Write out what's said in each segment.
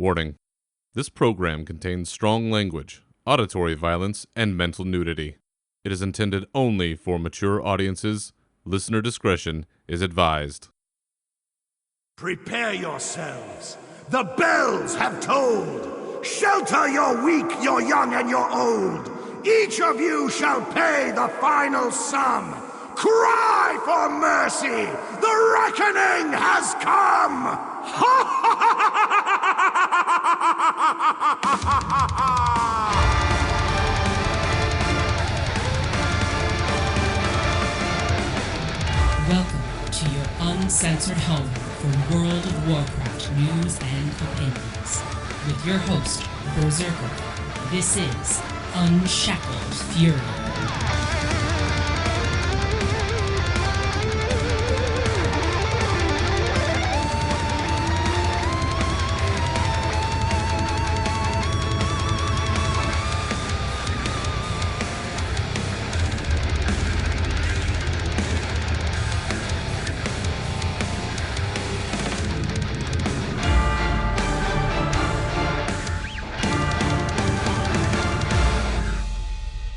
Warning. This program contains strong language, auditory violence, and mental nudity. It is intended only for mature audiences. Listener discretion is advised. Prepare yourselves. The bells have tolled. Shelter your weak, your young, and your old. Each of you shall pay the final sum. Cry for mercy. The reckoning has come. Welcome to your uncensored home for World of Warcraft news and opinions. With your host, Berserker, this is Unshackled Fury.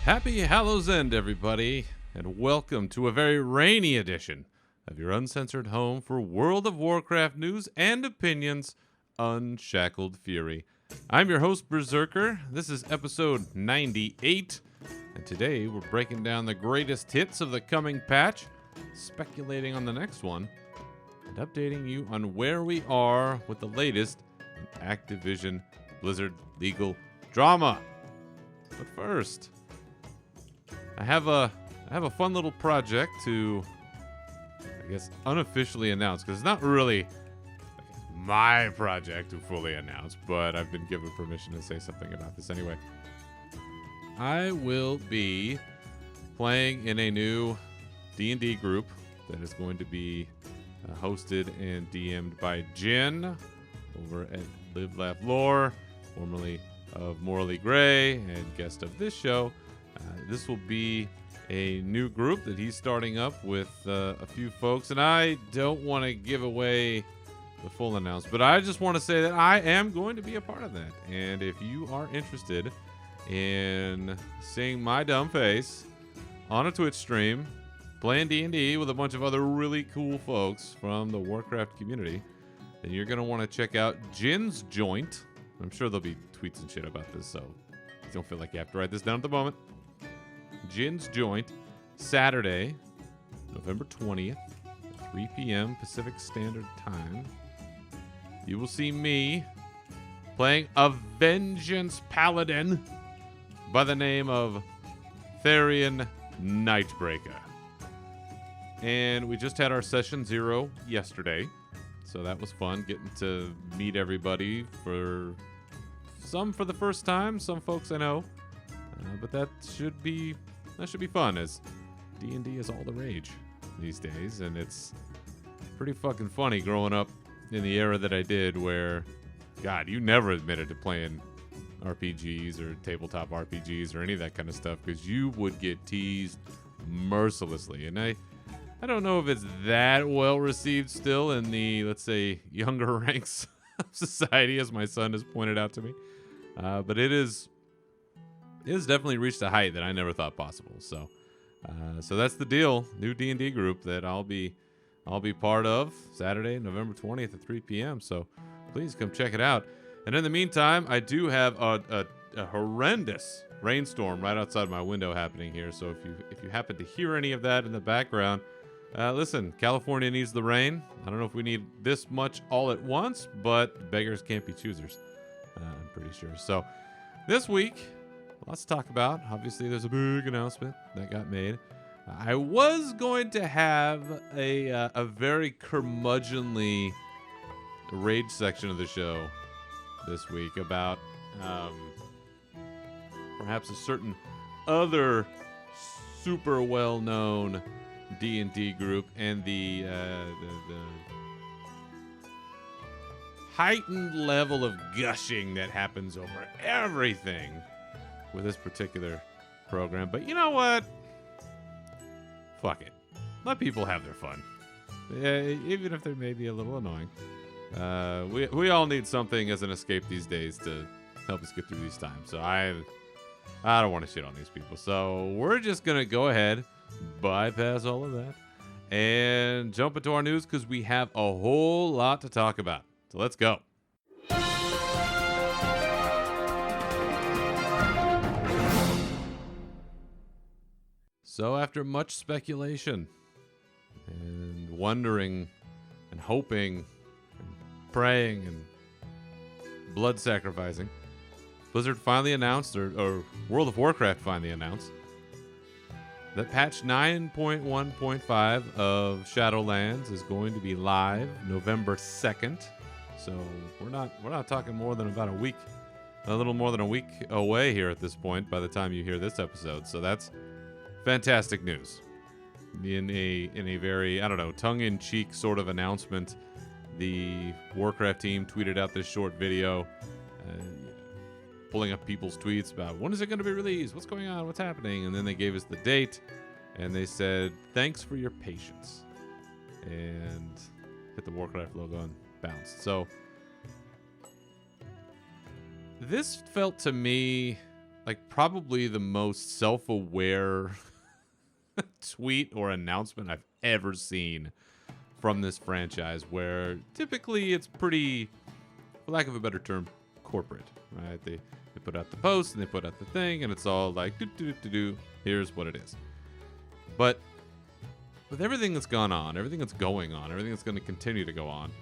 Happy Hallows End, everybody, and welcome to a very rainy edition of your uncensored home for World of Warcraft news and opinions, Unshackled Fury. I'm your host, Berserker. This is episode 98, and today we're breaking down the greatest hits of the coming patch, speculating on the next one, and updating you on where we are with the latest in Activision Blizzard legal drama. But first, I have a fun little project to, I guess, unofficially announce, because it's not really my project to fully announce, but I've been given permission to say something about this anyway. I will be playing in a new D&D group that is going to be hosted and DM'd by Jin over at Live Laugh Lore, formerly of Morally Gray and guest of this show. This will be a new group that he's starting up with a few folks, and I don't want to give away the full announcement, but I just want to say that I am going to be a part of that. And if you are interested in seeing my dumb face on a Twitch stream playing D&D with a bunch of other really cool folks from the Warcraft community, then you're going to want to check out Jin's Joint. I'm sure there'll be tweets and shit about this, so don't feel like you have to write this down at the moment. Jin's Joint, Saturday, November 20th, at 3 p.m. Pacific Standard Time. You will see me playing a Vengeance Paladin by the name of Therian Nightbreaker. And we just had our session 0 yesterday, so that was fun, getting to meet everybody for some for the first time, some folks I know. But that should be fun, as D&D is all the rage these days, and it's pretty fucking funny growing up in the era that I did, where, God, you never admitted to playing RPGs or tabletop RPGs or any of that kind of stuff, because you would get teased mercilessly. And I don't know if it's that well received still in the, let's say, younger ranks of society, as my son has pointed out to me, but it has definitely reached a height that I never thought possible. So that's the deal. New D&D group that I'll be part of Saturday, November 20th at 3 p.m. So please come check it out. And in the meantime, I do have a horrendous rainstorm right outside my window happening here. So if you happen to hear any of that in the background, listen, California needs the rain. I don't know if we need this much all at once, but beggars can't be choosers. I'm pretty sure. So this week, lots to talk about. Obviously, there's a big announcement that got made. I was going to have a very curmudgeonly rage section of the show this week about perhaps a certain other super well-known D&D group and the heightened level of gushing that happens over everything with this particular program. But you know what? Fuck it. Let people have their fun. Even if they may be a little annoying. We all need something as an escape these days to help us get through these times. So I don't want to shit on these people. So we're just going to go ahead, bypass all of that, and jump into our news because we have a whole lot to talk about. So let's go. So after much speculation and wondering and hoping and praying and blood sacrificing, Blizzard finally announced, or World of Warcraft finally announced, that patch 9.1.5 of Shadowlands is going to be live November 2nd. So we're not talking more than about a week, a little more than a week away here at this point by the time you hear this episode. So that's fantastic news. In a very, I don't know, tongue-in-cheek sort of announcement, the Warcraft team tweeted out this short video, pulling up people's tweets about when is it going to be released, what's going on, what's happening, and then they gave us the date, and they said, thanks for your patience, and hit the Warcraft logo and bounced. So this felt to me like probably the most self-aware tweet or announcement I've ever seen from this franchise, where typically it's pretty, for lack of a better term, corporate, right? They put out the post and they put out the thing, and it's all like, here's what it is. But with everything that's gone on, everything that's going on, everything that's going to continue to go on,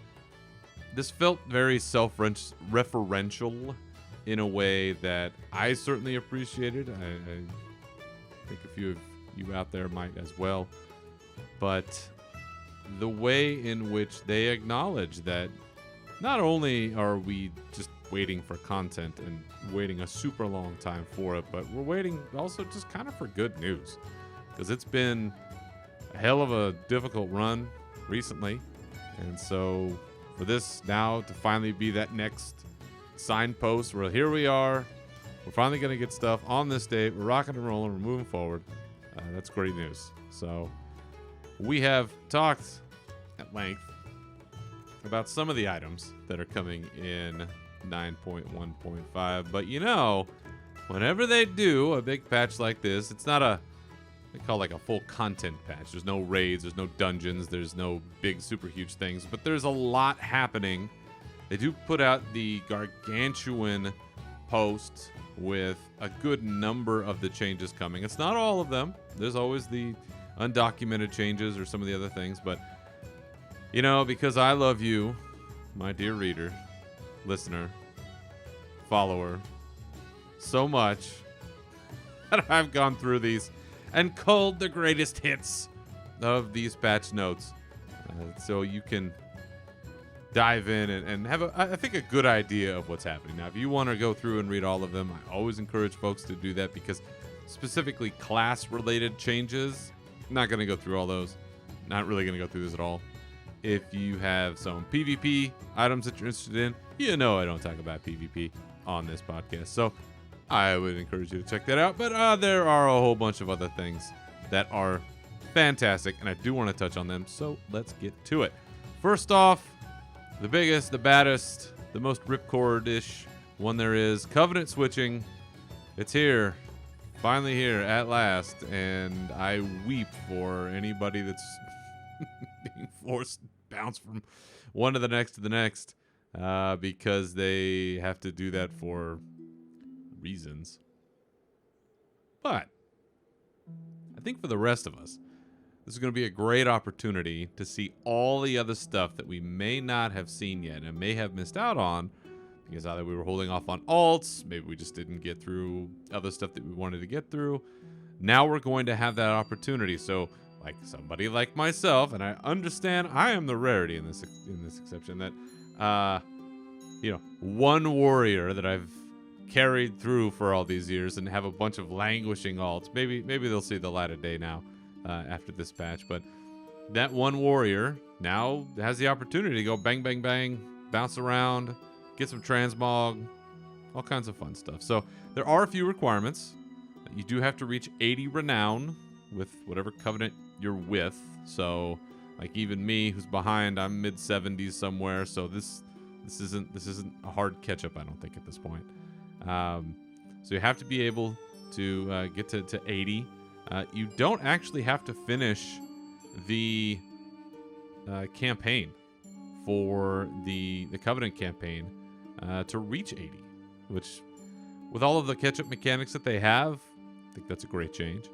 this felt very self-referential in a way that I certainly appreciated. I think a few of you out there might as well. But the way in which they acknowledge that not only are we just waiting for content and waiting a super long time for it, but we're waiting also just kind of for good news, because it's been a hell of a difficult run recently. And so for this now to finally be that next signpost where here we are, we're finally going to get stuff on this date, we're rocking and rolling, we're moving forward. That's great news. So we have talked at length about some of the items that are coming in 9.1.5, but you know, whenever they do a big patch like this, it's not they call like a full content patch. There's no raids, there's no dungeons, there's no big super huge things, but there's a lot happening. They do put out the gargantuan post with a good number of the changes coming. It's not all of them. There's always the undocumented changes or some of the other things, but you know, because I love you, my dear reader, listener, follower, so much that I've gone through these and culled the greatest hits of these patch notes, so you can dive in and have I think a good idea of what's happening. Now, if you want to go through and read all of them, I always encourage folks to do that, because specifically class-related changes, I'm not going to go through all those. Not really going to go through this at all. If you have some PvP items that you're interested in, you know I don't talk about PvP on this podcast, so I would encourage you to check that out. But there are a whole bunch of other things that are fantastic, and I do want to touch on them, so let's get to it. First off, the biggest, the baddest, the most ripcord-ish one there is, Covenant switching. It's here. Finally here at last, and I weep for anybody that's being forced to bounce from one to the next, because they have to do that for reasons. But I think for the rest of us, this is going to be a great opportunity to see all the other stuff that we may not have seen yet and may have missed out on, because either we were holding off on alts, maybe we just didn't get through other stuff that we wanted to get through. Now we're going to have that opportunity. So like somebody like myself, and I understand I am the rarity in this exception, that one warrior that I've carried through for all these years and have a bunch of languishing alts. Maybe they'll see the light of day now after this patch, but that one warrior now has the opportunity to go bang, bang, bang, bounce around, get some transmog, all kinds of fun stuff. So there are a few requirements. You do have to reach 80 renown with whatever covenant you're with. So Like even me, who's behind, I'm mid 70s somewhere. So this isn't a hard catch up, I don't think, at this point. So you have to be able to get to 80. You don't actually have to finish the campaign for the Covenant campaign to reach 80, which, with all of the catch-up mechanics that they have, I think that's a great change.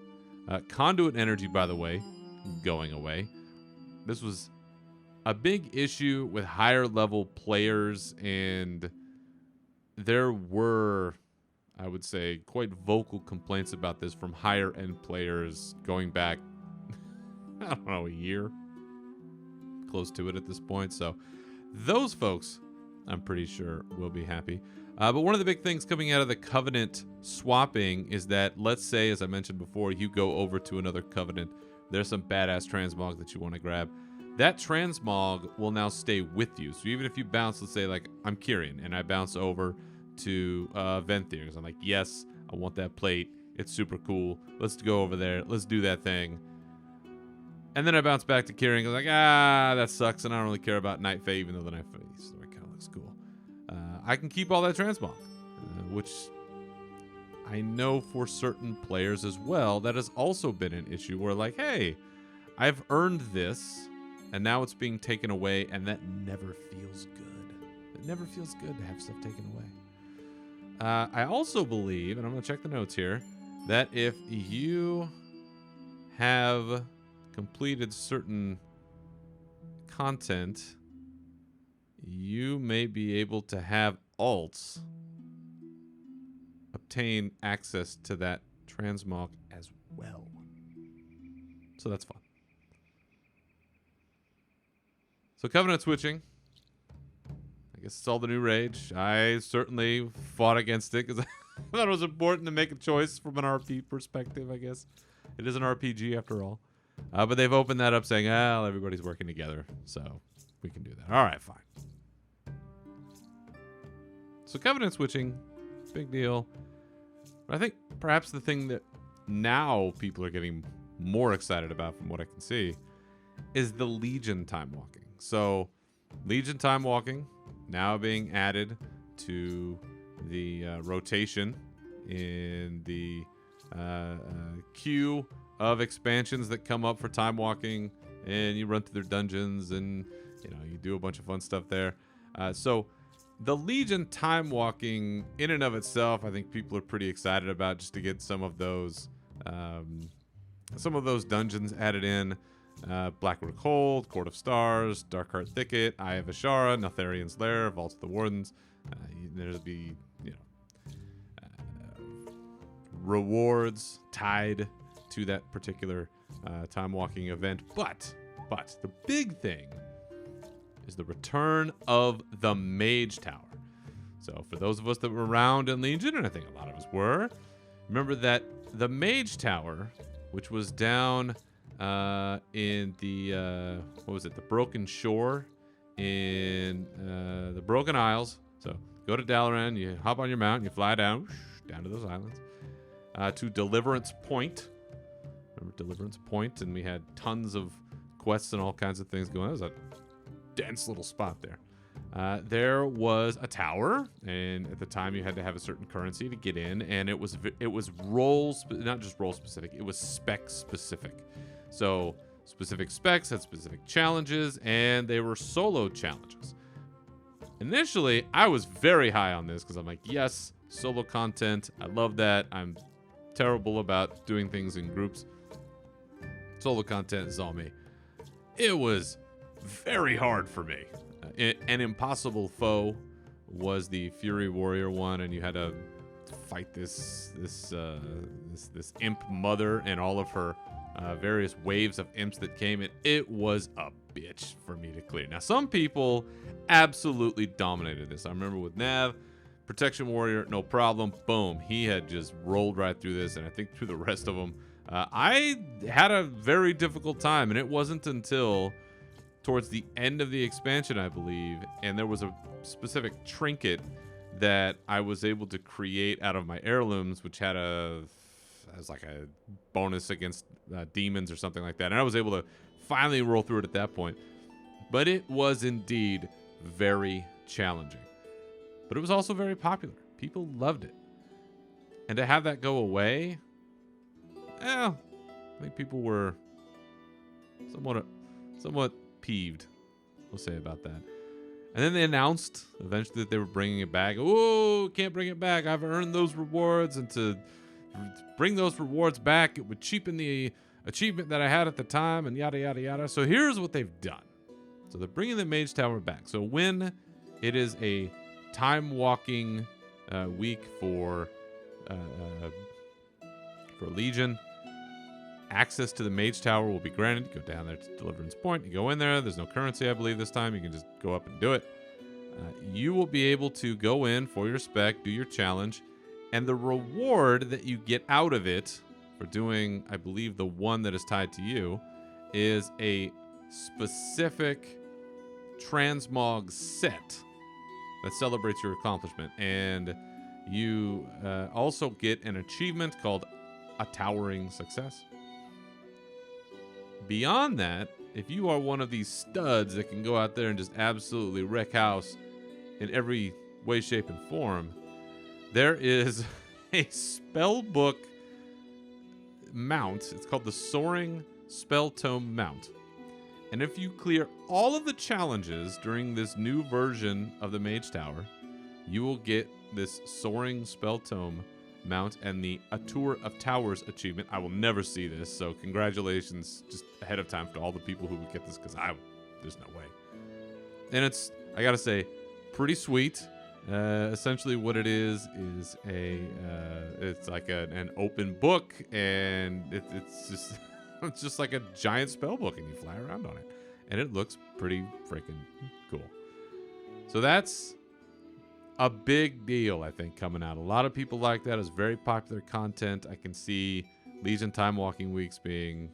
Conduit energy, by the way, going away. This was a big issue with higher level players, and there were, I would say, quite vocal complaints about this from higher end players going back, I don't know, a year, close to it at this point. So those folks, I'm pretty sure, will be happy. But one of the big things coming out of the Covenant swapping is that, let's say, as I mentioned before, you go over to another Covenant. There's some badass transmog that you want to grab. That transmog will now stay with you. So even if you bounce, let's say, like, I'm Kyrian, and I bounce over to Venthyr, because I'm like, yes, I want that plate. It's super cool. Let's go over there. Let's do that thing. And then I bounce back to Kyrian, because like, that sucks, and I don't really care about Night Fae, even though the Night Fae story kind of looks cool. I can keep all that transmog, which I know for certain players as well, that has also been an issue where, like, hey, I've earned this, and now it's being taken away, and that never feels good. It never feels good to have stuff taken away. I also believe, and I'm going to check the notes here, that if you have completed certain content, you may be able to have alts obtain access to that transmog as well. So that's fun. So Covenant switching, I guess it's all the new rage. I certainly fought against it because I thought it was important to make a choice from an RP perspective, I guess. It is an RPG after all. But they've opened that up saying, well, everybody's working together, so we can do that. All right, fine. So Covenant switching, big deal. But I think perhaps the thing that now people are getting more excited about, from what I can see, is the Legion time walking. So Legion time walking now being added to the rotation in the queue of expansions that come up for time walking, and you run through their dungeons, and you do a bunch of fun stuff there. So the Legion time walking in and of itself, I think people are pretty excited about, just to get some of those dungeons added in. Blackroot Hold, Court of Stars, Darkheart Thicket, Eye of Ashara, Neltharian's Lair, Vault of the Wardens. There'll be rewards tied to that particular time walking event. But the big thing is the return of the Mage Tower. So for those of us that were around in Legion, and I think a lot of us were, remember that the Mage Tower, which was down in the the Broken Shore in the Broken Isles. So go to Dalaran, you hop on your mount, you fly down to those islands to Deliverance Point. Remember Deliverance Point? And we had tons of quests and all kinds of things going on. It was a dense little spot there. There was a tower, and at the time you had to have a certain currency to get in, and it was not just role specific, it was spec specific. So specific specs had specific challenges, and they were solo challenges. Initially, I was very high on this because I'm like, yes, solo content. I love that. I'm terrible about doing things in groups. Solo content is all me. It was very hard for me. An impossible foe was the Fury Warrior one, and you had to fight this imp mother and all of her various waves of imps that came in. It was a bitch for me to clear. Now, some people absolutely dominated this. I remember with Nav, Protection Warrior, no problem. Boom. He had just rolled right through this, and I think through the rest of them. I had a very difficult time, and it wasn't until towards the end of the expansion, I believe, and there was a specific trinket that I was able to create out of my heirlooms, which had as like a bonus against demons or something like that. And I was able to finally roll through it at that point. But it was indeed very challenging. But it was also very popular. People loved it. And to have that go away, I think people were somewhat peeved, we'll say, about that. And then they announced eventually that they were bringing it back. Oh, can't bring it back. I've earned those rewards, and to bring those rewards back, it would cheapen the achievement that I had at the time, and yada, yada, yada. So here's what they've done. So they're bringing the Mage Tower back. So when it is a time-walking week for Legion, access to the Mage Tower will be granted. You go down there to Deliverance Point. You go in there. There's no currency, I believe, this time. You can just go up and do it. You will be able to go in for your spec, do your challenge, and the reward that you get out of it for doing, I believe, the one that is tied to you, is a specific transmog set that celebrates your accomplishment. And you also get an achievement called a Towering Success. Beyond that, if you are one of these studs that can go out there and just absolutely wreck house in every way, shape, and form, there is a spellbook mount. It's called the Soaring Spell Tome Mount. And if you clear all of the challenges during this new version of the Mage Tower, you will get this Soaring Spell Tome mount and the A Tour of Towers achievement. I will never see this, so congratulations just ahead of time to all the people who would get this, because there's no way. And it's, I gotta say, pretty sweet. Essentially what it is it's like an open book, and it's just it's just like a giant spell book, and you fly around on it, and it looks pretty freaking cool. So that's a big deal, I think, coming out. A lot of people like that. It's very popular content. I can see Legion Time Walking Weeks being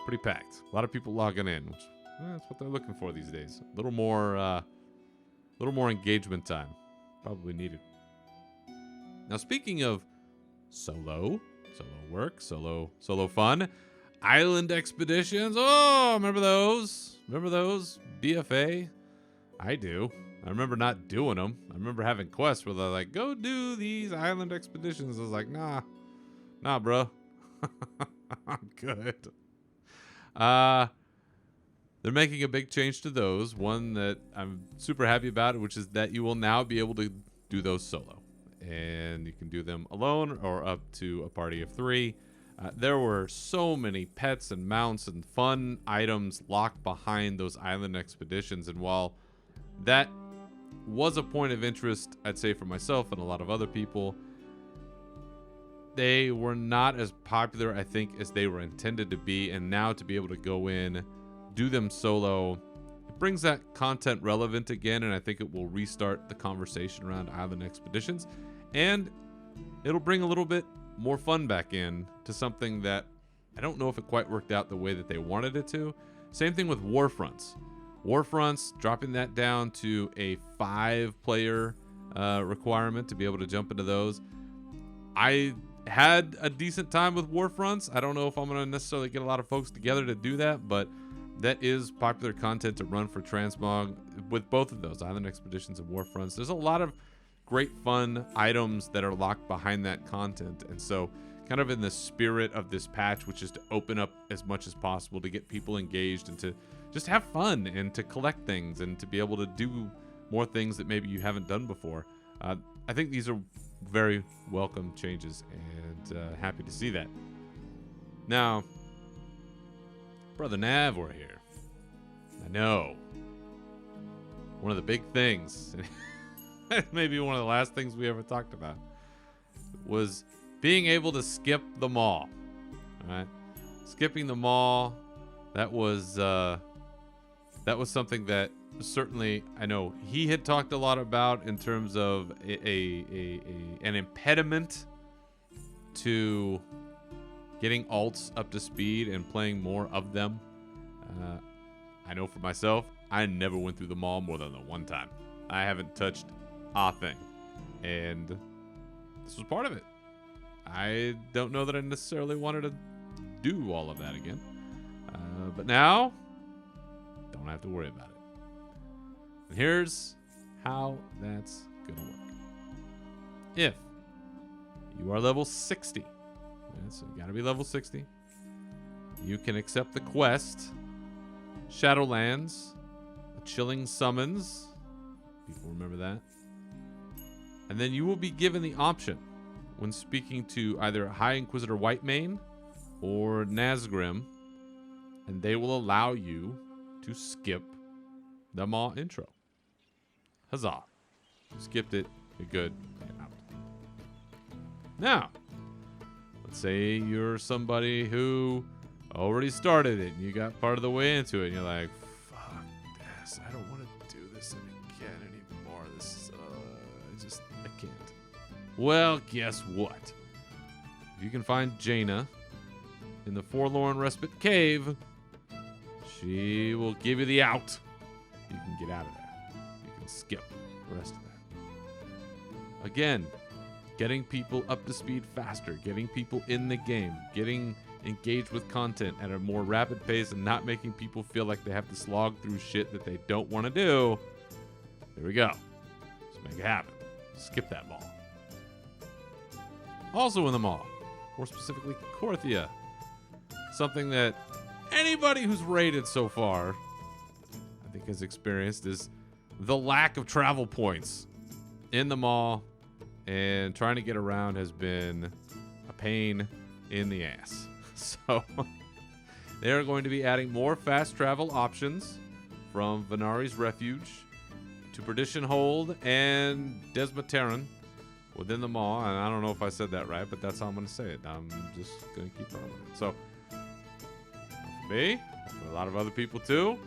pretty packed. A lot of people logging in, which that's what they're looking for these days. A little more engagement time, probably needed. Now, speaking of solo work, solo fun, island expeditions. Oh, remember those? BFA? I do. I remember not doing them. I remember having quests where they're like, go do these island expeditions. I was like, nah, bro. I'm good. They're making a big change to those. One that I'm super happy about, which is that you will now be able to do those solo. And you can do them alone or up to a party of 3. There were so many pets and mounts and fun items locked behind those island expeditions. And while that was a point of interest, I'd say, for myself and a lot of other people, they were not as popular, I think, as they were intended to be. And now to be able to go in, do them solo, it brings that content relevant again, and I think it will restart the conversation around island expeditions, and it'll bring a little bit more fun back in to something that I don't know if it quite worked out the way that they wanted it to. Same thing with Warfronts. Dropping that down to a 5-player requirement to be able to jump into those. I had a decent time with Warfronts. I don't know if I'm going to necessarily get a lot of folks together to do that, but that is popular content to run for Transmog with both of those, Island Expeditions and Warfronts. There's a lot of great fun items that are locked behind that content. And so kind of in the spirit of this patch, which is to open up as much as possible to get people engaged and to just have fun and to collect things and to be able to do more things that maybe you haven't done before. I think these are very welcome changes, and happy to see that. Now, Brother Nav, we're here. I know. One of the big things, maybe one of the last things we ever talked about, was being able to skip the mall. All right? Skipping the mall, that was something that certainly I know he had talked a lot about in terms of an impediment to getting alts up to speed and playing more of them. I know for myself, I never went through the mall more than the one time. I haven't touched a thing, and this was part of it. I don't know that I necessarily wanted to do all of that again. But now, don't have to worry about it. And here's how that's going to work. If you are level 60, so you got to be level 60, you can accept the quest, Shadowlands, a Chilling Summons. People remember that. And then you will be given the option when speaking to either High Inquisitor Whitemane or Nazgrim, and they will allow you to skip the Maw intro. Huzzah. You skipped it. You're good. You're out. Now, let's say you're somebody who already started it and you got part of the way into it and you're like, fuck this. I don't want to do this again anymore. This I can't. Well, guess what? If you can find Jaina in the Forlorn Respite Cave, she will give you the out. You can get out of there. You can skip the rest of that. Again, getting people up to speed faster, getting people in the game, getting engaged with content at a more rapid pace and not making people feel like they have to slog through shit that they don't want to do. There we go. Let's make it happen. Skip that Maw. Also in the Maw, more specifically Korthia. Something that anybody who's raided so far, I think, has experienced is the lack of travel points in the Maw, and trying to get around has been a pain in the ass. So they are going to be adding more fast travel options from Venari's Refuge to Perdition Hold and Desmataran within the Maw. And I don't know if I said that right, but that's how I'm going to say it. I'm just going to keep running with it. So for me, for a lot of other people too,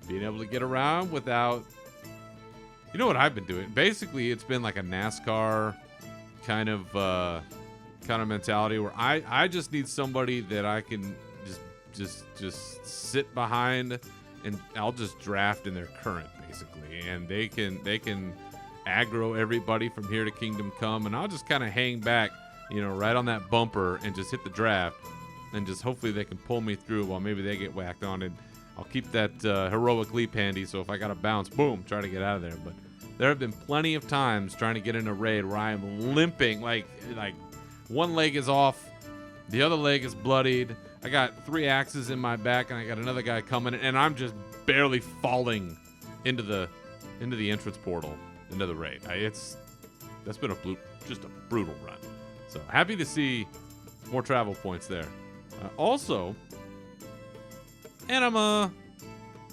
being able to get around without... You know what I've been doing? Basically, it's been like a NASCAR kind of mentality where I just need somebody that I can just sit behind, and I'll just draft in their current basically, and they can aggro everybody from here to Kingdom Come, and I'll just kind of hang back, right on that bumper and just hit the draft, and just hopefully they can pull me through while maybe they get whacked on, and I'll keep that heroic leap handy, so if I got to bounce, boom, try to get out of there. But there have been plenty of times trying to get in a raid where I am limping, like one leg is off, the other leg is bloodied. I got 3 axes in my back, and I got another guy coming, and I'm just barely falling into the entrance portal into the raid. That's been just a brutal run. So happy to see more travel points there. Also, Anima.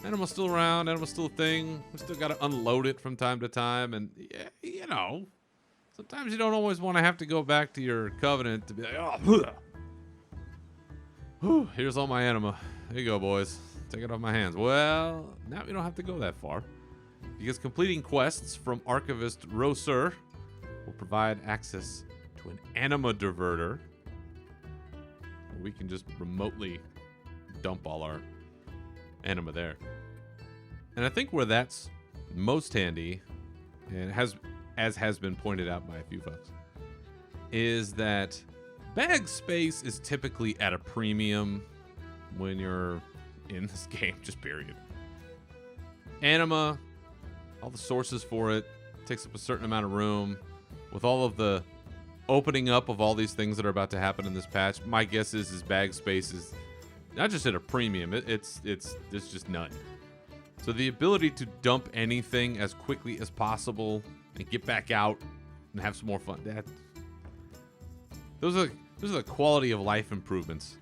Anima's still around. Anima's still a thing. We still got to unload it from time to time. And, sometimes you don't always want to have to go back to your Covenant to be like, oh, here's all my Anima. There you go, boys. Take it off my hands. Well, now we don't have to go that far, because completing quests from Archivist Rosur will provide access to an Anima Diverter. We can just remotely dump all our Anima there. And I think where that's most handy, and as has been pointed out by a few folks, is that bag space is typically at a premium when you're in this game, just period. Anima, all the sources for it, takes up a certain amount of room. With all of the opening up of all these things that are about to happen in this patch, my guess is bag space is not just at a premium, it's just none. So the ability to dump anything as quickly as possible and get back out and have some more fun, those are the quality of life improvements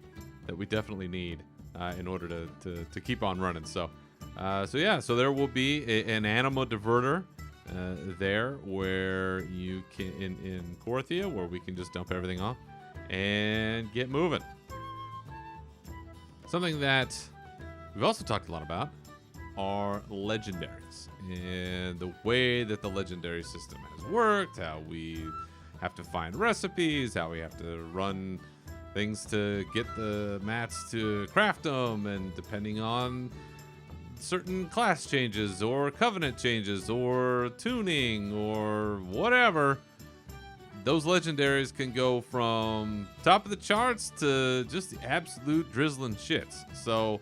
that we definitely need in order to keep on running. So there will be an Anima Diverter there where you can in Korthia, where we can just dump everything off and get moving. Something that we've also talked a lot about are legendaries and the way that the legendary system has worked, how we have to find recipes, how we have to run things to get the mats to craft them, and depending on certain class changes or covenant changes or tuning or whatever, those legendaries can go from top of the charts to just the absolute drizzling shits. So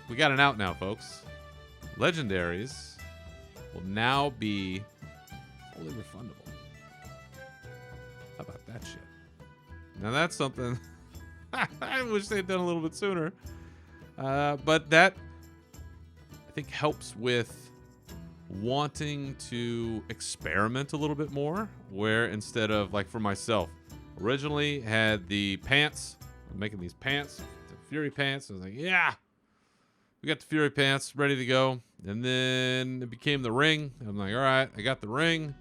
we got an out now, folks. Legendaries will now be fully refundable. How about that shit? Now that's something I wish they'd done a little bit sooner. But that, I think, helps with wanting to experiment a little bit more, where instead of, like, for myself, originally had the pants. I'm making these pants, the Fury pants. I was like, yeah, we got the Fury pants ready to go. And then it became the ring. I'm like, all right, I got the ring.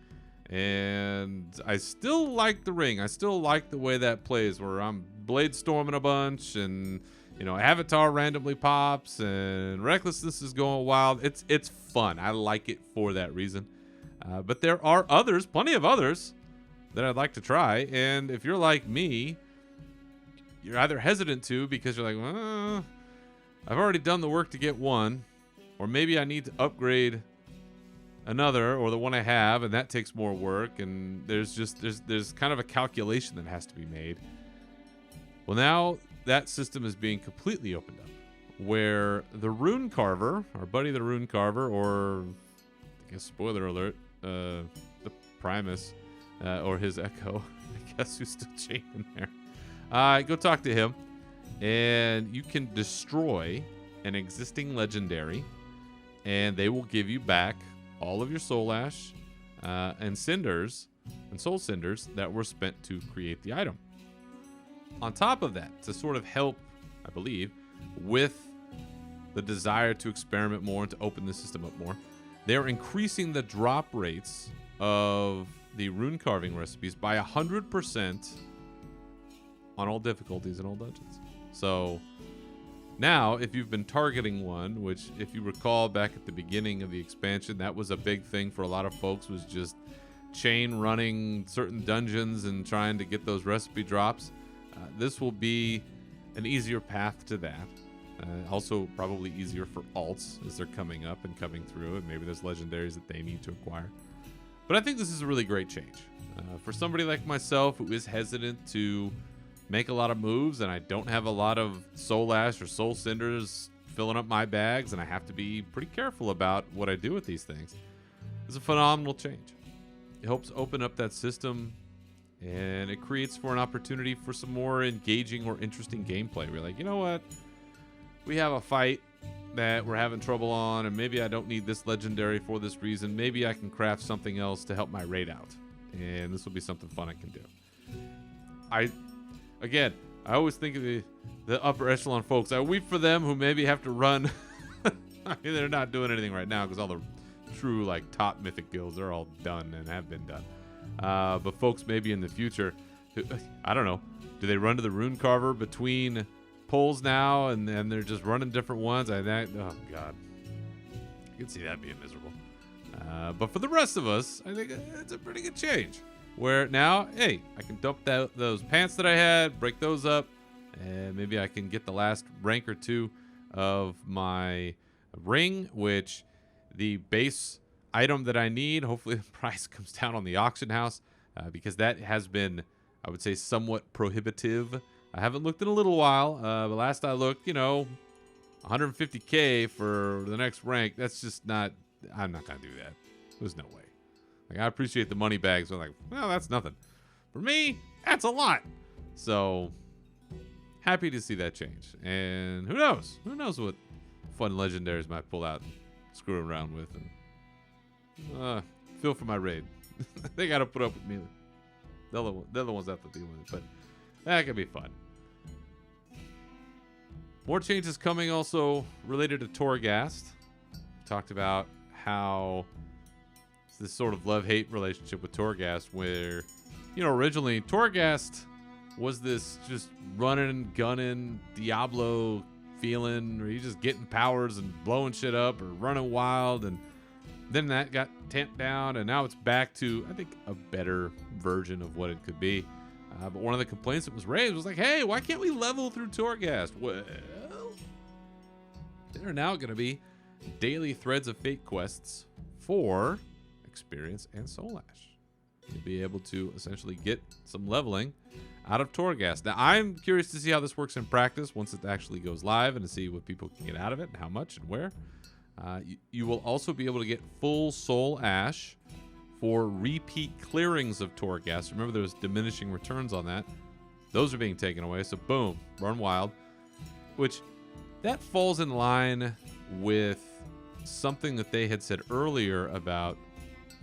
And I still like the ring. I still like the way that plays, where I'm blade storming a bunch, and Avatar randomly pops, and Recklessness is going wild. It's fun. I like it for that reason. But there are others, plenty of others, that I'd like to try. And if you're like me, you're either hesitant to because you're like, well, I've already done the work to get one, or maybe I need to upgrade another, or the one I have, and that takes more work, and there's kind of a calculation that has to be made. Well, now that system is being completely opened up, where the Rune Carver, our buddy the Rune Carver, or I guess spoiler alert, the Primus, or his Echo, I guess, who's still chained in there. Go talk to him, and you can destroy an existing legendary, and they will give you back all of your Soul Ash and Cinders and Soul Cinders that were spent to create the item. On top of that, to sort of help, I believe, with the desire to experiment more and to open the system up more, they're increasing the drop rates of the rune carving recipes by 100% on all difficulties and all dungeons. So now, if you've been targeting one, which if you recall back at the beginning of the expansion, that was a big thing for a lot of folks, was just chain running certain dungeons and trying to get those recipe drops. This will be an easier path to that. Also probably easier for alts as they're coming up and coming through, and maybe there's legendaries that they need to acquire. But I think this is a really great change. For somebody like myself who is hesitant to make a lot of moves, and I don't have a lot of Soul Ash or Soul Cinders filling up my bags, and I have to be pretty careful about what I do with these things. It's a phenomenal change. It helps open up that system, and it creates for an opportunity for some more engaging or interesting gameplay. We're like, you know what? We have a fight that we're having trouble on, and maybe I don't need this legendary for this reason. Maybe I can craft something else to help my raid out, and this will be something fun I can do. Again, I always think of the upper echelon folks. I weep for them who maybe have to run. I mean, they're not doing anything right now because all the true, like, top mythic guilds are all done and have been done. But folks maybe in the future, I don't know, do they run to the Rune Carver between polls now and they're just running different ones? Oh, God. I can see that being miserable. But for the rest of us, I think it's a pretty good change. Where now, hey, I can dump those pants that I had, break those up, and maybe I can get the last rank or two of my ring, which the base item that I need, hopefully the price comes down on the auction house, because that has been, I would say, somewhat prohibitive. I haven't looked in a little while, but last I looked, 150K for the next rank, that's just not, I'm not going to do that. There's no way. Like, I appreciate the money bags, but I'm like, well, that's nothing. For me, that's a lot. So, happy to see that change. And who knows? Who knows what fun legendaries might pull out and screw around with. And feel for my raid. They got to put up with me. They're the ones that have to deal with it. But that could be fun. More changes coming also related to Torghast. We talked about how this sort of love-hate relationship with Torghast, where, originally Torghast was this just running, gunning, Diablo feeling, where you just getting powers and blowing shit up or running wild, and then that got tamped down, and now it's back to, I think, a better version of what it could be. But one of the complaints that was raised was like, hey, why can't we level through Torghast? Well, there are now going to be daily Threads of Fate quests for experience and Soul Ash. you'll be able to essentially get some leveling out of Torghast. Now, I'm curious to see how this works in practice once it actually goes live and to see what people can get out of it and how much and where. You will also be able to get full Soul Ash for repeat clearings of Torghast. Remember, there was diminishing returns on that. Those are being taken away, so boom, run wild. Which, that falls in line with something that they had said earlier about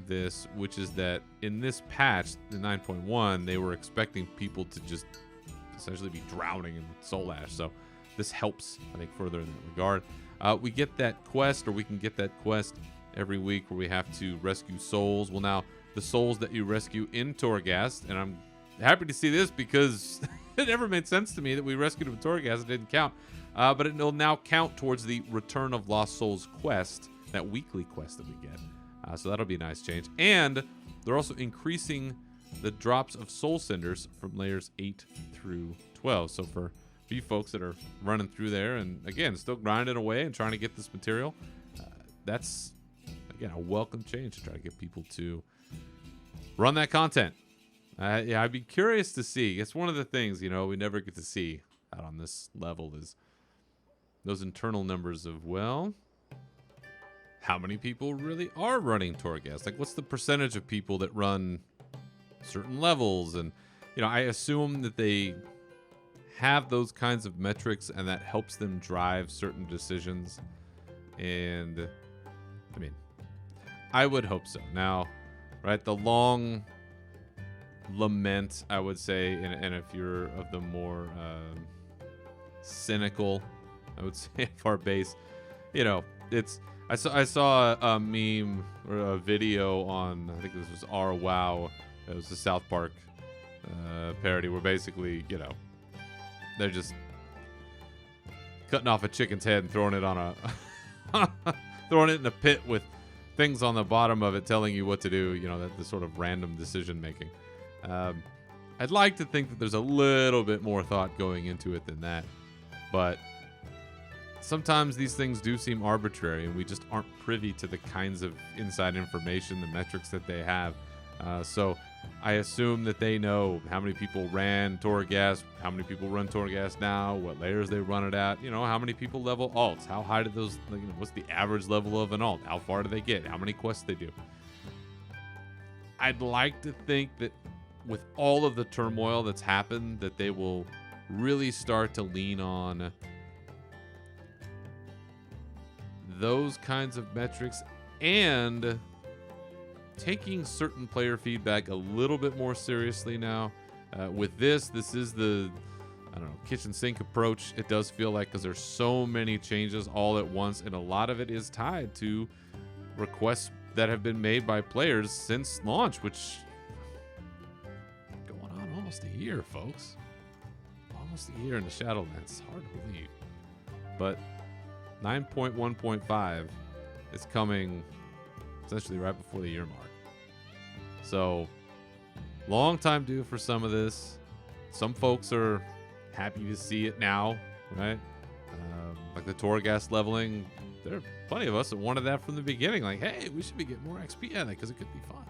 this, which is that in this patch, the 9.1, they were expecting people to just essentially be drowning in Soul Ash. So this helps, I think, further in that regard. We get that quest, or we can get that quest every week where we have to rescue souls. Well, now, the souls that you rescue in Torghast, and I'm happy to see this because it never made sense to me that we rescued them in Torghast. It didn't count. But it will now count towards the Return of Lost Souls quest, that weekly quest that we get. So that'll be a nice change. And they're also increasing the drops of Soul Cinders from layers 8 through 12. So for you folks that are running through there and, again, still grinding away and trying to get this material, that's, again, a welcome change to try to get people to run that content. Yeah, I'd be curious to see. It's one of the things, we never get to see out on this level is those internal numbers of, well, how many people really are running Torghast? Like, what's the percentage of people that run certain levels? And, I assume that they have those kinds of metrics and that helps them drive certain decisions. And, I mean, I would hope so. Now, right, the long lament, I would say, and if you're of the more cynical, I would say, of our base, it's... I saw a meme or a video on, I think this was RWow. It was the South Park parody where basically, they're just cutting off a chicken's head and throwing it on throwing it in a pit with things on the bottom of it telling you what to do. That the sort of random decision making. I'd like to think that there's a little bit more thought going into it than that, but sometimes these things do seem arbitrary, and we just aren't privy to the kinds of inside information, the metrics that they have. So I assume that they know how many people ran Torghast, how many people run Torghast now, what layers they run it at, how many people level alts, how high did those, what's the average level of an alt, how far do they get, how many quests they do. I'd like to think that with all of the turmoil that's happened, that they will really start to lean on those kinds of metrics and taking certain player feedback a little bit more seriously now. With this is the, kitchen sink approach. It does feel like, because there's so many changes all at once, and a lot of it is tied to requests that have been made by players since launch, which going on almost a year, folks. Almost a year in the Shadowlands. It's hard to believe. But 9.1.5 is coming essentially right before the year mark. So, long time due for some of this. Some folks are happy to see it now, right? Like the Torghast leveling. There are plenty of us that wanted that from the beginning. Like, hey, we should be getting more XP out of that because it could be fun.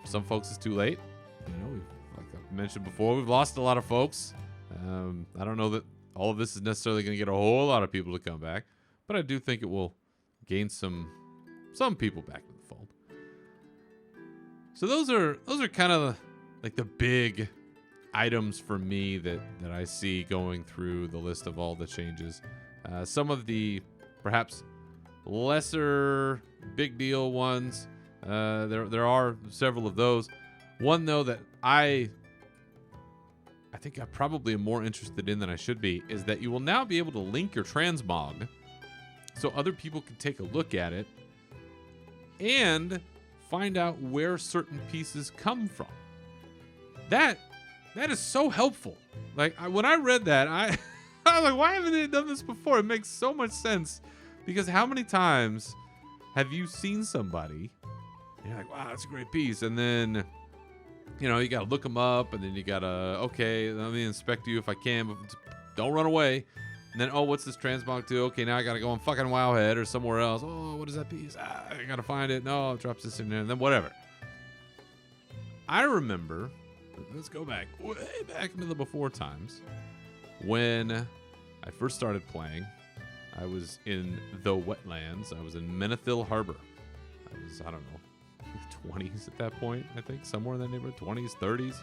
For some folks, it's too late. Like I've mentioned before, we've lost a lot of folks. I don't know that all of this is necessarily going to get a whole lot of people to come back, but I do think it will gain some people back in the fold. So those are kind of like the big items for me that I see going through the list of all the changes. Some of the perhaps lesser big deal ones, there are several of those. One though that I think I probably am more interested in than I should be is that you will now be able to link your transmog so other people can take a look at it and find out where certain pieces come from. That is so helpful. Like, when I read that, I was like, why haven't they done this before? It makes so much sense, because how many times have you seen somebody and you're like, wow, that's a great piece, and then you got to look them up, and then you got to, okay, let me inspect you if I can, but don't run away. And then, what's this transmog do? Okay, now I got to go on fucking Wowhead or somewhere else. Oh, what is that piece? I got to find it. No, it drops this in there, and then whatever. I remember, let's go back, way back into the before times, when I first started playing. I was in the wetlands. I was in Menethil Harbor. I was, I don't know, 20s at that point, I think, somewhere in that neighborhood, 20s, 30s.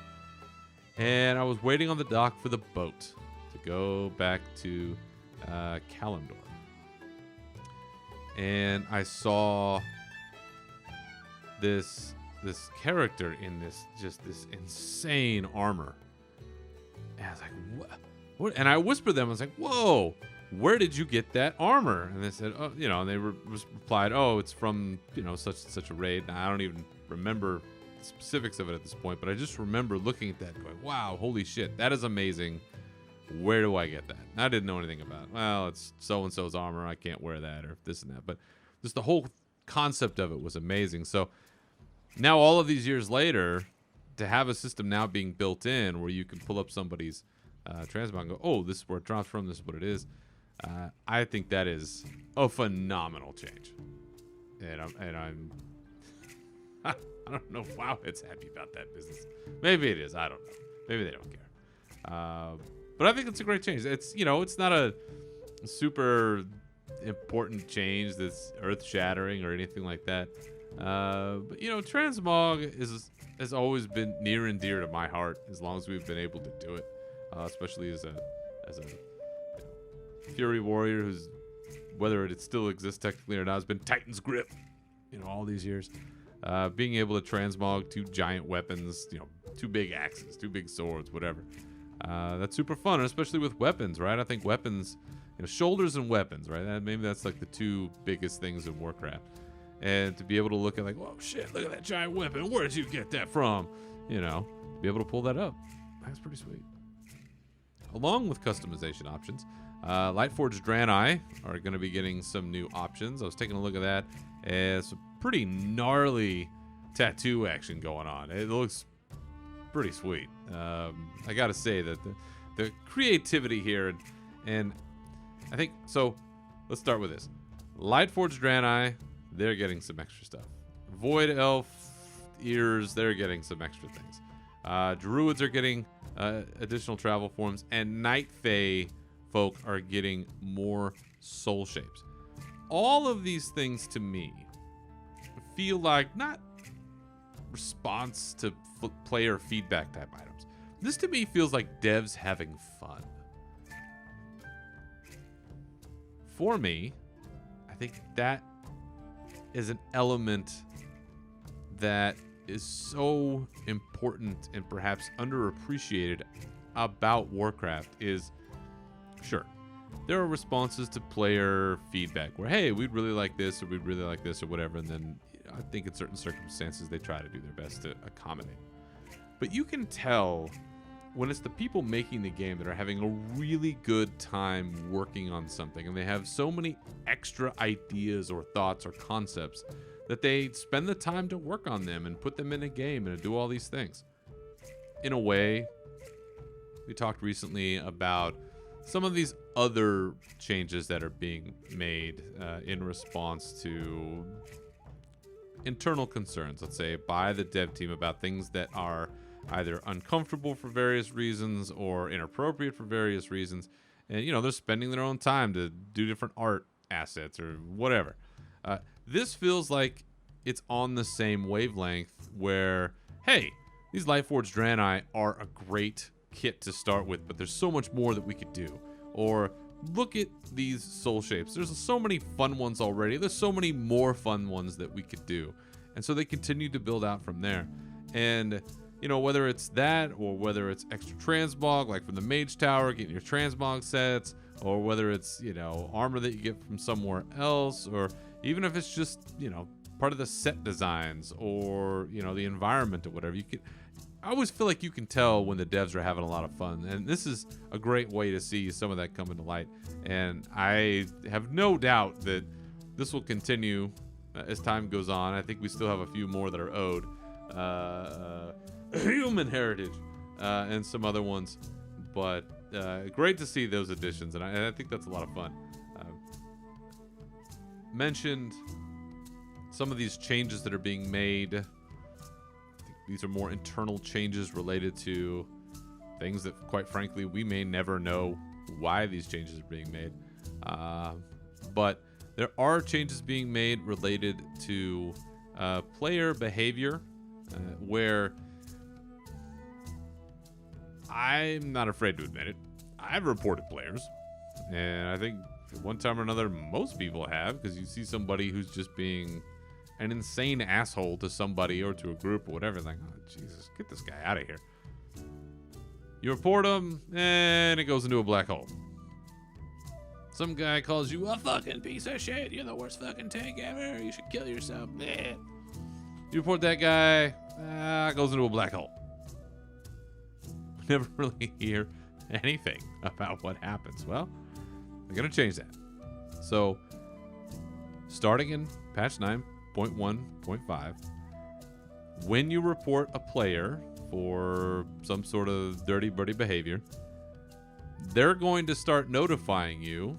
And I was waiting on the dock for the boat to go back to Kalimdor. And I saw this character in this insane armor. And I was like, what? And I whispered to them, I was like, whoa, where did you get that armor? And they said, oh, and they replied, oh, it's from, such and such a raid. Now, I don't even remember the specifics of it at this point, but I just remember looking at that going, wow, holy shit, that is amazing. Where do I get that? I didn't know anything about it. Well, it's so-and-so's armor. I can't wear that or this and that. But just the whole concept of it was amazing. So now all of these years later, to have a system now being built in where you can pull up somebody's transmog and go, oh, this is where it drops from, this is what it is. I think that is a phenomenal change. And I'm I don't know if WoW is happy about that business. Maybe it is. I don't know. Maybe they don't care. But I think it's a great change. It's, it's not a super important change that's earth-shattering or anything like that. But, transmog has always been near and dear to my heart as long as we've been able to do it, especially as a Fury Warrior who's, whether it still exists technically or not, has been Titan's Grip, all these years. Being able to transmog 2 giant weapons, 2 big axes, 2 big swords, whatever. That's super fun, especially with weapons, right? I think weapons, shoulders and weapons, right? Maybe that's like the 2 biggest things in Warcraft. And to be able to look at like, whoa, shit, look at that giant weapon. Where did you get that from? To be able to pull that up. That's pretty sweet. Along with customization options, Lightforged Draenei are going to be getting some new options. I was taking a look at that. And some pretty gnarly tattoo action going on. It looks pretty sweet. I got to say that the creativity here, and I think, so let's start with this. Lightforged Draenei, they're getting some extra stuff. Void Elf Ears, they're getting some extra things. Druids are getting additional travel forms, and Night Fae folk are getting more soul shapes. All of these things to me feel like not response to player feedback type items. This to me feels like devs having fun. For me, I think that is an element that is so important and perhaps underappreciated about Warcraft is, sure, there are responses to player feedback where, hey, we'd really like this or we'd really like this or whatever, and then I think in certain circumstances they try to do their best to accommodate. But you can tell when it's the people making the game that are having a really good time working on something and they have so many extra ideas or thoughts or concepts that they spend the time to work on them and put them in a game and do all these things. In a way, we talked recently about some of these other changes that are being made in response to internal concerns, let's say, by the dev team about things that are either uncomfortable for various reasons or inappropriate for various reasons. And, they're spending their own time to do different art assets or whatever. This feels like it's on the same wavelength where, hey, these Lightforged Draenei are a great kit to start with, but there's so much more that we could do. Or look at these soul shapes. There's so many fun ones already. There's so many more fun ones that we could do. And so they continue to build out from there. And, whether it's that or whether it's extra transmog, like from the Mage Tower, getting your transmog sets, or whether it's, armor that you get from somewhere else, or even if it's just, part of the set designs or, the environment or whatever, I always feel like you can tell when the devs are having a lot of fun, and this is a great way to see some of that come into light. And I have no doubt that this will continue as time goes on. I think we still have a few more that are owed. Human Heritage and some other ones, but great to see those additions, and I think that's a lot of fun. Mentioned some of these changes that are being made. I think these are more internal changes related to things that, quite frankly, we may never know why these changes are being made. But there are changes being made related to player behavior, where I'm not afraid to admit it. I've reported players, and I think one time or another, most people have, because you see somebody who's just being an insane asshole to somebody or to a group or whatever. Like, oh, Jesus, get this guy out of here. You report him, and it goes into a black hole. Some guy calls you a fucking piece of shit. You're the worst fucking tank ever. You should kill yourself. Bleh. You report that guy, it goes into a black hole. We never really hear anything about what happens. Well, they're going to change that. So, starting in patch 9.1.5, when you report a player for some sort of dirty birdie behavior, they're going to start notifying you,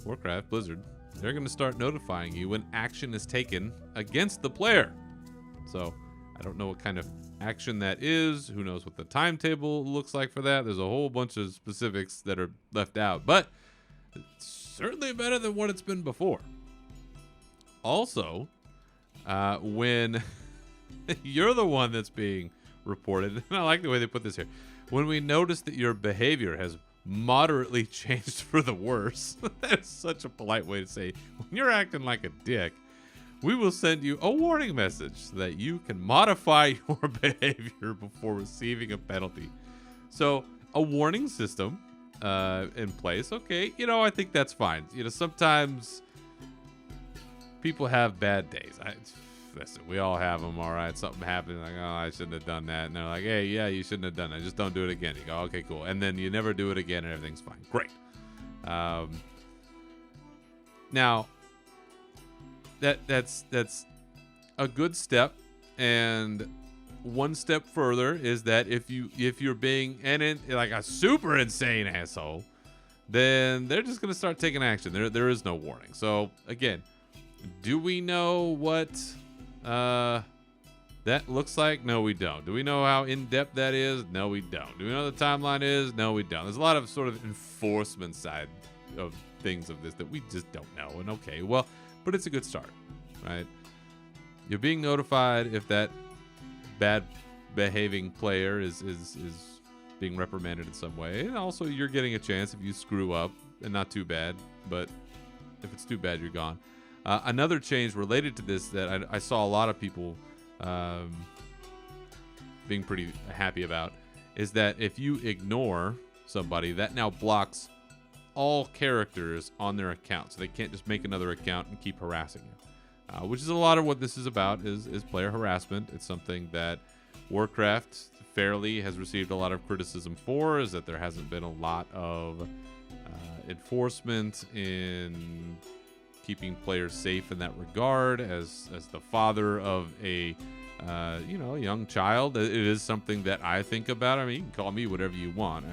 Warcraft, Blizzard, they're going to start notifying you when action is taken against the player. So, I don't know what kind of action that is. Who knows what the timetable looks like for that. There's a whole bunch of specifics that are left out, but it's certainly better than what it's been before. Also, when you're the one that's being reported, and I like the way they put this here, when we notice that your behavior has moderately changed for the worse, that is such a polite way to say, when you're acting like a dick, we will send you a warning message so that you can modify your behavior before receiving a penalty. So, a warning system in place. Okay, I think that's fine. Sometimes people have bad days. Listen, we all have them, all right? Something happens, like, oh, I shouldn't have done that. And they're like, hey, yeah, you shouldn't have done that. Just don't do it again. You go, okay, cool. And then you never do it again and everything's fine. Great. Now, that's a good step. And one step further is that if you're being like a super insane asshole, then they're just going to start taking action. There is no warning. So, again, do we know what that looks like? No, we don't. Do we know how in-depth that is? No, we don't. Do we know what the timeline is? No, we don't. There's a lot of sort of enforcement side of things of this that we just don't know. And okay, well, but it's a good start, right? You're being notified if that bad behaving player is being reprimanded in some way. And also you're getting a chance if you screw up, and not too bad, but if it's too bad, you're gone. Another change related to this that I saw a lot of people being pretty happy about is that if you ignore somebody, that now blocks all characters on their account. So they can't just make another account and keep harassing you, which is a lot of what this is about, is player harassment. It's something that Warcraft fairly has received a lot of criticism for, is that there hasn't been a lot of enforcement in keeping players safe in that regard. As the father of a young child, it is something that I think about. I mean, you can call me whatever you want.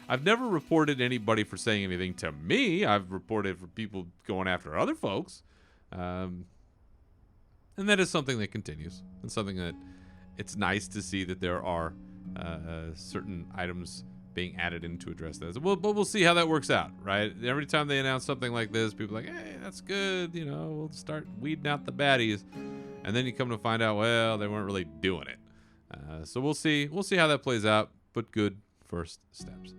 I've never reported anybody for saying anything to me. I've reported for people going after other folks, and that is something that continues, and something that it's nice to see that there are certain items being added in to address that. But we'll see how that works out, right? Every time they announce something like this, people are like, hey, that's good. We'll start weeding out the baddies. And then you come to find out, well, they weren't really doing it. So we'll see. We'll see how that plays out, but good first steps.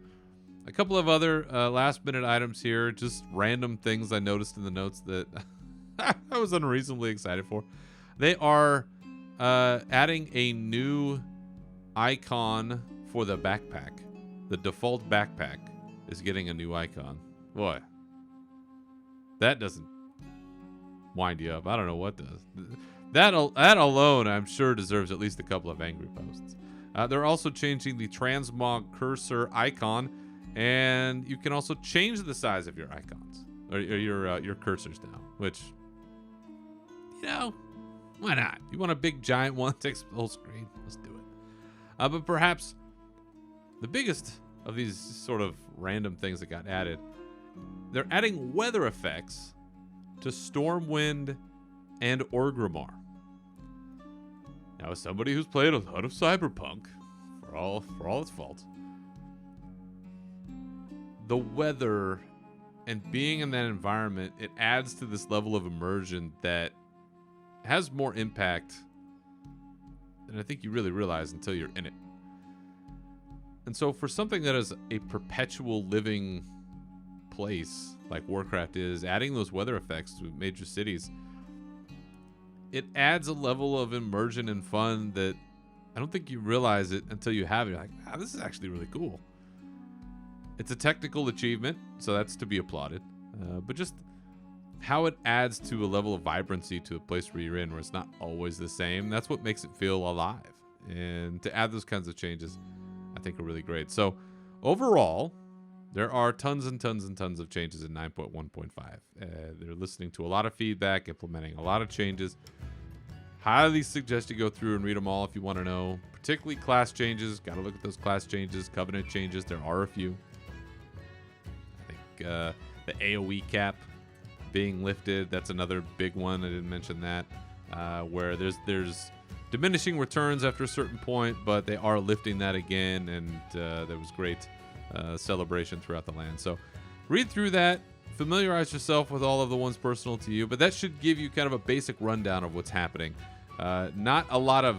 A couple of other last-minute items here, just random things I noticed in the notes that I was unreasonably excited for. They are adding a new icon for the backpack. The default backpack is getting a new icon. Boy, that doesn't wind you up. I don't know what does. That alone, I'm sure, deserves at least a couple of angry posts. They're also changing the transmog cursor icon, and you can also change the size of your icons or your cursors now. Which, why not? You want a big giant one that takes the whole screen? Let's do it. But perhaps the biggest of these sort of random things that got added, they're adding weather effects to Stormwind and Orgrimmar. Now, as somebody who's played a lot of Cyberpunk, for all its faults, the weather and being in that environment, it adds to this level of immersion that has more impact than I think you really realize until you're in it. And so for something that is a perpetual living place like Warcraft is, adding those weather effects to major cities, it adds a level of immersion and fun that I don't think you realize it until you have it. You're like, this is actually really cool. It's a technical achievement, so that's to be applauded. But just how it adds to a level of vibrancy to a place where you're in, where it's not always the same, that's what makes it feel alive. And to add those kinds of changes, I think are really great. So overall, there are tons and tons and tons of changes in 9.1.5. They're listening to a lot of feedback, implementing a lot of changes. Highly suggest you go through and read them all if you want to know, particularly class changes. Got to look at those class changes, covenant changes. There are a few. I think the AoE cap being lifted, that's another big one. I didn't mention that. Where there's diminishing returns after a certain point, but they are lifting that again, and there was great celebration throughout the land. So read through that, familiarize yourself with all of the ones personal to you, but that should give you kind of a basic rundown of what's happening. Not a lot of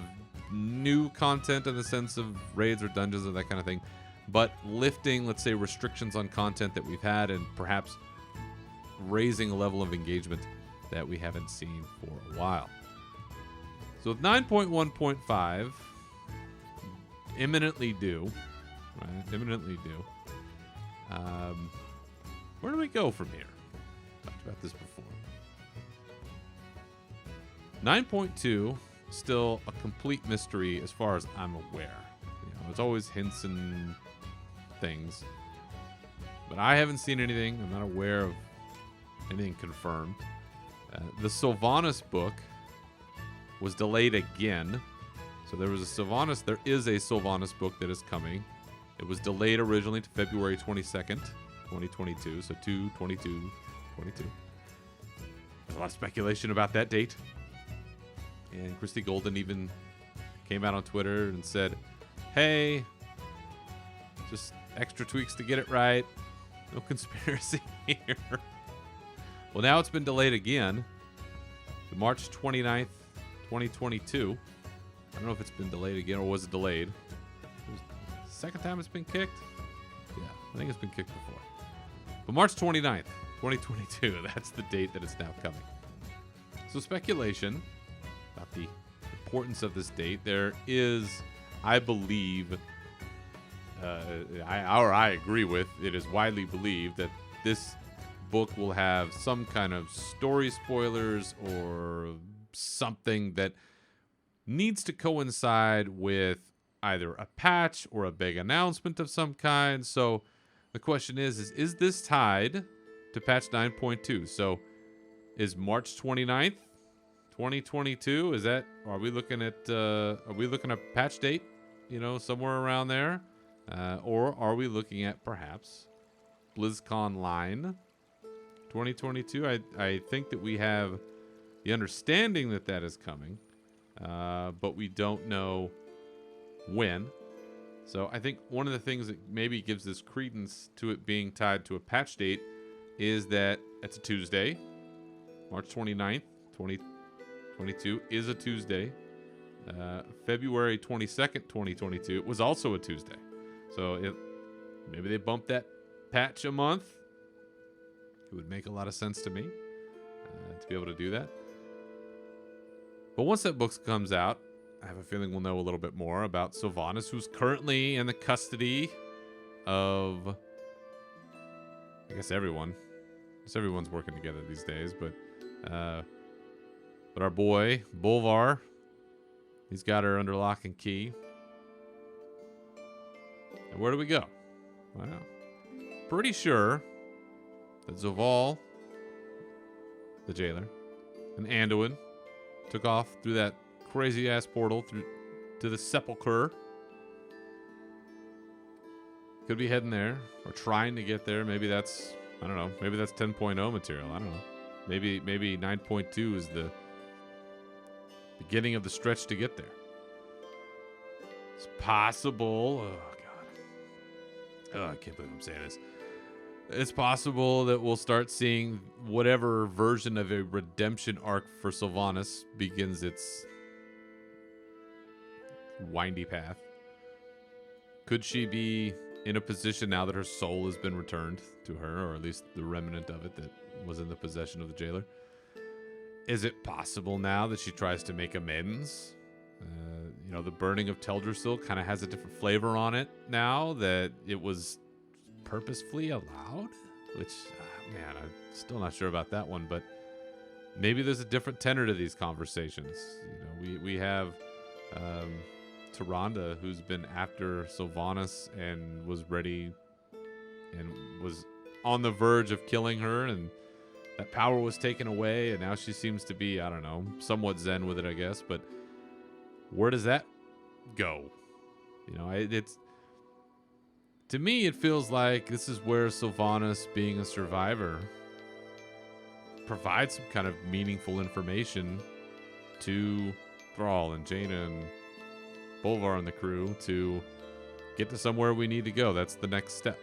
new content in the sense of raids or dungeons or that kind of thing, but lifting, let's say, restrictions on content that we've had and perhaps raising a level of engagement that we haven't seen for a while. So with 9.1.5 imminently due, right? Imminently due. Where do we go from here? Talked about this before. 9.2 still a complete mystery as far as I'm aware. It's always hints and things, but I haven't seen anything. I'm not aware of anything confirmed. The Sylvanas book was delayed again. So there is a Sylvanas book that is coming. It was delayed originally to February 22nd, 2022. So 2/22/22. There's a lot of speculation about that date. And Christy Golden even came out on Twitter and said, hey, just extra tweaks to get it right. No conspiracy here. Well, now it's been delayed again to March 29th, 2022. I don't know if it's been delayed again or was it delayed. It was the second time it's been kicked? Yeah, I think it's been kicked before. But March 29th, 2022, that's the date that it's now coming. So speculation about the importance of this date. There is, I believe, I agree with, it is widely believed that this book will have some kind of story spoilers or something that needs to coincide with either a patch or a big announcement of some kind. So the question is this tied to patch 9.2? So is March 29th, 2022, are we looking at patch date, somewhere around there? Or are we looking at perhaps BlizzCon line 2022? I think that we have the understanding that is coming, but we don't know when. So I think one of the things that maybe gives this credence to it being tied to a patch date is that it's a Tuesday. March 29th, 2022 is a Tuesday. February 22nd, 2022 was also a Tuesday. So maybe they bumped that patch a month. It would make a lot of sense to me to be able to do that. But once that book comes out, I have a feeling we'll know a little bit more about Sylvanas, who's currently in the custody of, I guess, everyone. Everyone's working together these days, but our boy Bolvar, he's got her under lock and key. And where do we go? Well, pretty sure that Zovaal, the jailer, and Anduin took off through that crazy ass portal through to the Sepulchre. Could be heading there or trying to get there. Maybe that's, I don't know, maybe that's 10.0 material. I don't know. Maybe 9.2 is the beginning of the stretch to get there. possible. Oh, God. Oh, I can't believe I'm saying this. It's possible that we'll start seeing whatever version of a redemption arc for Sylvanas begins its windy path. Could she be in a position now that her soul has been returned to her, or at least the remnant of it that was in the possession of the jailer? Is it possible now that she tries to make amends? The burning of Teldrassil kind of has a different flavor on it now that it was purposefully allowed, which, man, I'm still not sure about that one, but maybe there's a different tenor to these conversations. We have Tyrande, who's been after Sylvanas and was ready and was on the verge of killing her, and that power was taken away, and now she seems to be, I don't know, somewhat zen with it, I guess, but where does that go? It's, to me, it feels like this is where Sylvanas, being a survivor, provides some kind of meaningful information to Thrall and Jaina and Bolvar and the crew to get to somewhere we need to go. That's the next step.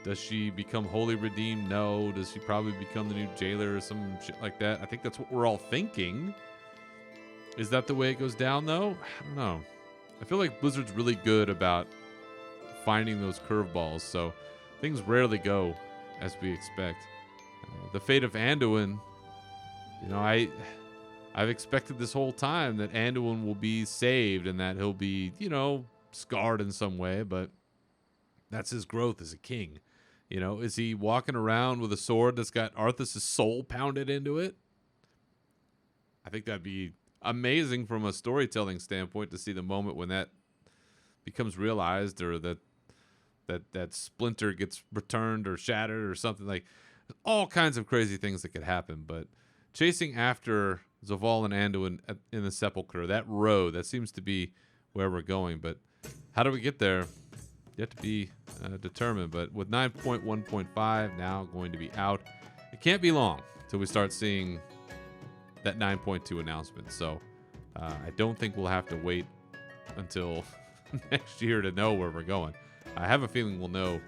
Does she become wholly redeemed? No. Does she probably become the new jailer or some shit like that? I think that's what we're all thinking. Is that the way it goes down, though? I don't know. I feel like Blizzard's really good about finding those curveballs, so things rarely go as we expect. The fate of Anduin, I've expected this whole time that Anduin will be saved and that he'll be, scarred in some way, but that's his growth as a king. Is he walking around with a sword that's got Arthas' soul pounded into it? I think that'd be amazing from a storytelling standpoint to see the moment when that becomes realized, or that splinter gets returned or shattered or something. Like, all kinds of crazy things that could happen. But chasing after Zovaal and Anduin in the Sepulchre, that road, that seems to be where we're going. But how do we get there? Yet to be determined. But with 9.1.5 now going to be out, it can't be long till we start seeing that 9.2 announcement. So I don't think we'll have to wait until next year to know where we're going. I have a feeling we'll know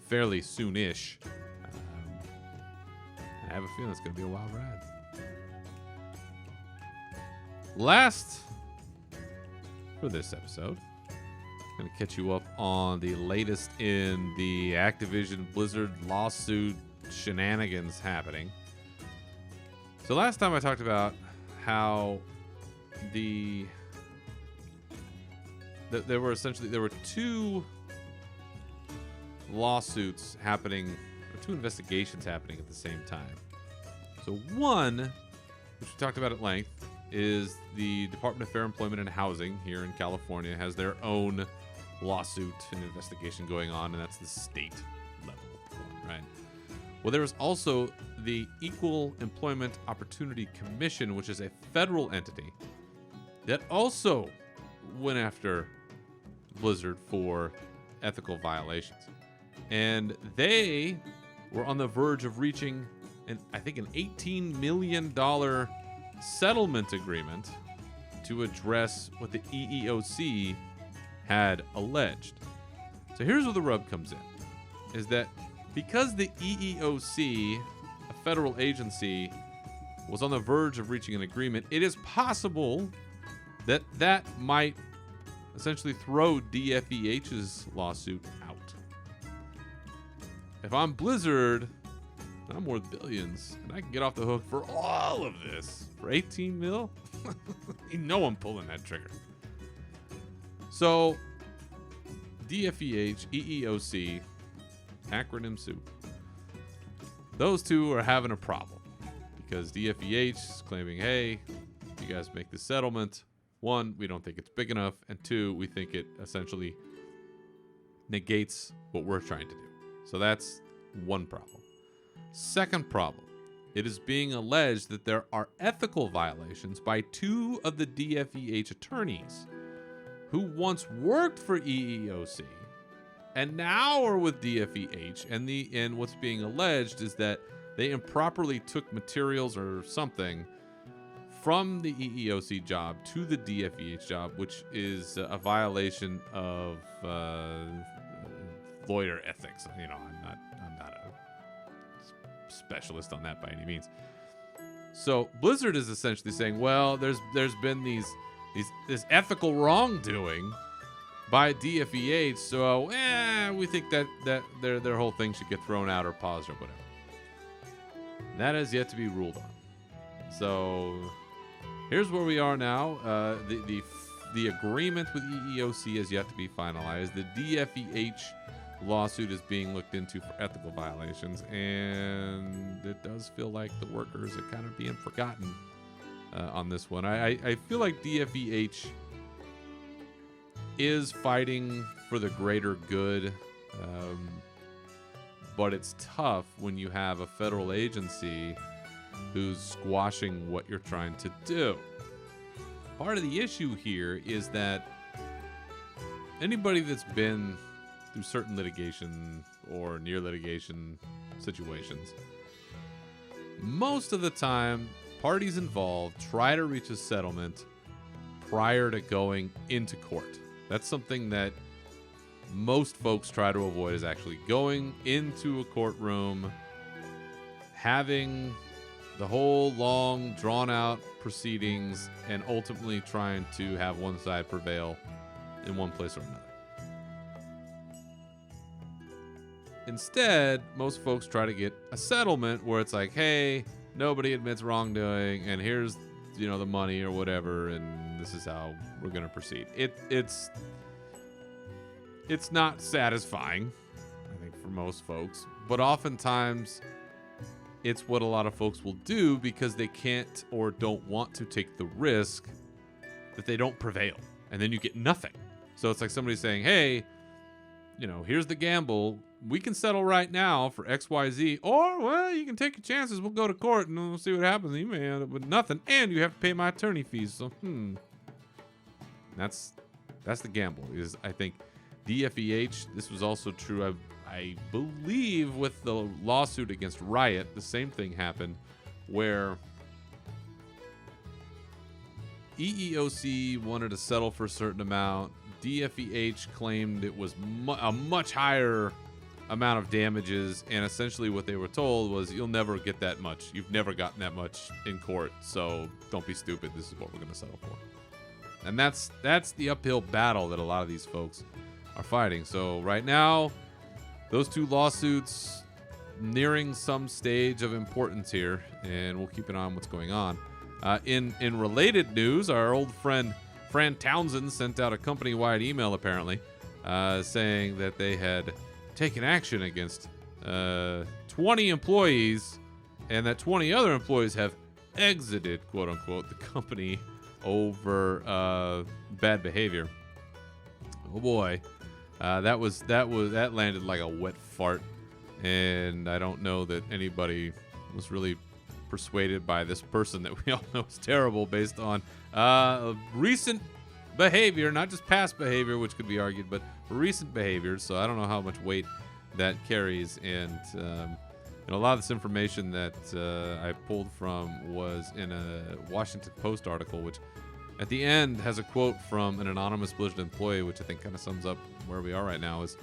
fairly soon-ish. I have a feeling it's going to be a wild ride. Last for this episode, I'm going to catch you up on the latest in the Activision Blizzard lawsuit shenanigans happening. So last time I talked about how there were two lawsuits happening, or two investigations happening at the same time. So one, which we talked about at length, is the Department of Fair Employment and Housing here in California has their own lawsuit and investigation going on, and that's the state level one, right? Well, there is also the Equal Employment Opportunity Commission, which is a federal entity that also went after Blizzard for ethical violations. And they were on the verge of reaching, I think, an $18 million settlement agreement to address what the EEOC had alleged. So here's where the rub comes in, is that because the EEOC, a federal agency, was on the verge of reaching an agreement, it is possible that that might essentially throw DFEH's lawsuit out. If I'm Blizzard, I'm worth billions, and I can get off the hook for all of this for 18 mil. You know I'm pulling that trigger. So, DFEH, EEOC, acronym soup. Those two are having a problem because DFEH is claiming, hey, you guys make this settlement. One, we don't think it's big enough, and two, we think it essentially negates what we're trying to do. So that's one problem. Second problem, it is being alleged that there are ethical violations by two of the DFEH attorneys who once worked for EEOC and now are with DFEH, and what's being alleged is that they improperly took materials or something from the EEOC job to the DFEH job, which is a violation of lawyer ethics. You know, I'm not a specialist on that by any means. So Blizzard is essentially saying, well, there's been this ethical wrongdoing by DFEH, so we think that their whole thing should get thrown out or paused or whatever. That has yet to be ruled on. So here's where we are now. The agreement with EEOC has yet to be finalized. The DFEH lawsuit is being looked into for ethical violations, and it does feel like the workers are kind of being forgotten on this one. I feel like DFEH is fighting for the greater good, but it's tough when you have a federal agency who's squashing what you're trying to do. Part of the issue here is that anybody that's been through certain litigation or near litigation situations, most of the time, parties involved try to reach a settlement prior to going into court. That's something that most folks try to avoid, is actually going into a courtroom, having the whole long, drawn-out proceedings, and ultimately trying to have one side prevail in one place or another. Instead, most folks try to get a settlement where it's like, hey, nobody admits wrongdoing, and here's, you know, the money or whatever, and this is how we're going to proceed. It's not satisfying, I think, for most folks, but oftentimes it's what a lot of folks will do because they can't or don't want to take the risk that they don't prevail, and then you get nothing. So it's like somebody saying, hey, you know, here's the gamble. We can settle right now for XYZ, or, well, you can take your chances. We'll go to court and we'll see what happens. You may end up with nothing, and you have to pay my attorney fees. So, that's the gamble. Is, I think, DFEH. This was also true, I believe, with the lawsuit against Riot. The same thing happened, where EEOC wanted to settle for a certain amount. DFEH claimed it was a much higher amount of damages, and essentially what they were told was, you'll never get that much. You've never gotten that much in court, so don't be stupid. This is what we're going to settle for. And that's the uphill battle that a lot of these folks are fighting. So right now, those two lawsuits nearing some stage of importance here, and we'll keep an eye on what's going on. In related news, our old friend Fran Townsend sent out a company-wide email, apparently, saying that they had taken action against 20 employees, and that 20 other employees have exited, quote-unquote, the company over bad behavior. Oh boy, that landed like a wet fart, and I don't know that anybody was really persuaded by this person that we all know is terrible based on recent behavior, not just past behavior, which could be argued, but recent behavior. So I don't know how much weight that carries. And a lot of this information that I pulled from was in a Washington Post article, which at the end has a quote from an anonymous Blizzard employee, which I think kind of sums up where we are right now. Is,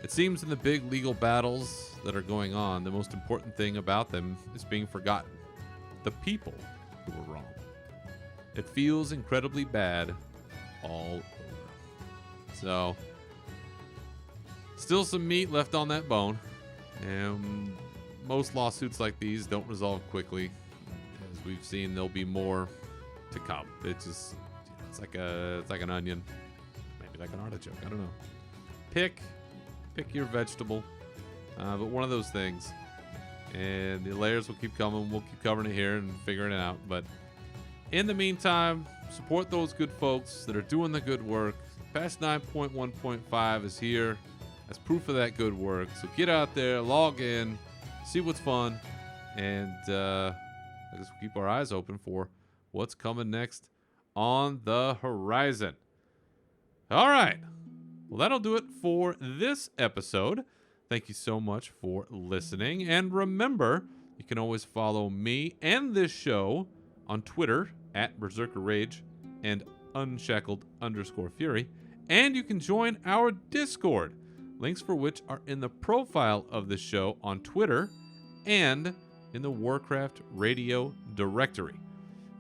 it seems in the big legal battles that are going on, the most important thing about them is being forgotten. The people who were wrong. It feels incredibly bad all over. So, still some meat left on that bone. And most lawsuits like these don't resolve quickly. As we've seen, there'll be more to come. It's just, it's like an onion. Maybe like an artichoke. I don't know. Pick your vegetable. But one of those things. And the layers will keep coming. We'll keep covering it here and figuring it out. But in the meantime, support those good folks that are doing the good work. Past 9.1.5 is here as proof of that good work. So get out there, log in, see what's fun, and I guess we'll keep our eyes open for what's coming next on the horizon. All right. Well, that'll do it for this episode. Thank you so much for listening. And remember, you can always follow me and this show on Twitter at Berserker Rage and Unshackled_Fury. And you can join our Discord, links for which are in the profile of the show on Twitter and in the Warcraft Radio directory.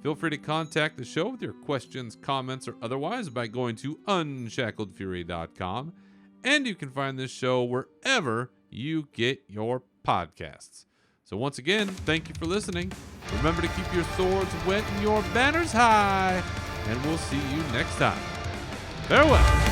Feel free to contact the show with your questions, comments, or otherwise by going to unshackledfury.com. And you can find this show wherever you get your podcasts. So once again, thank you for listening. Remember to keep your swords wet and your banners high. And we'll see you next time. Farewell.